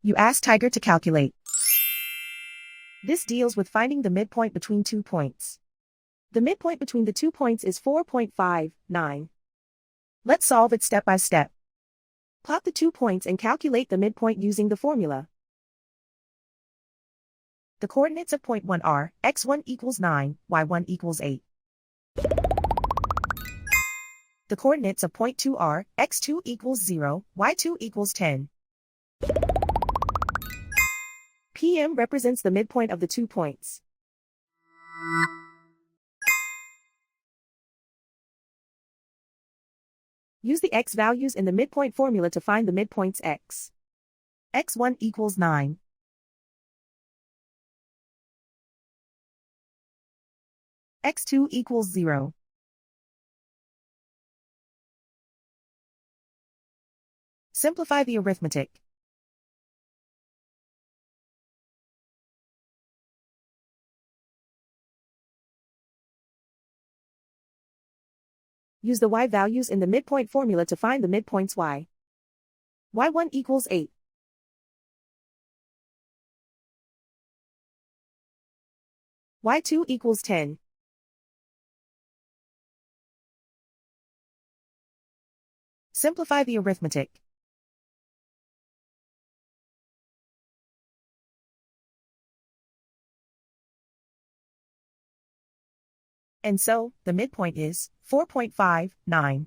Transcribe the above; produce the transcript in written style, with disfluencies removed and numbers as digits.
You ask Tiger to calculate. This deals with finding the midpoint between 2 points. The midpoint between the 2 points is 4.59. Let's solve it step by step. Plot the 2 points and calculate the midpoint using the formula. The coordinates of point 1 are x1 equals 9, y1 equals 8. The coordinates of point 2 are x2 equals 0, y2 equals 10. PM represents the midpoint of the 2 points. Use the x values in the midpoint formula to find the midpoints x. x1 equals 9. x2 equals 0. Simplify the arithmetic. Use the y values in the midpoint formula to find the midpoints y. y1 equals 8. y2 equals 10. Simplify the arithmetic. And so, the midpoint is 4.59.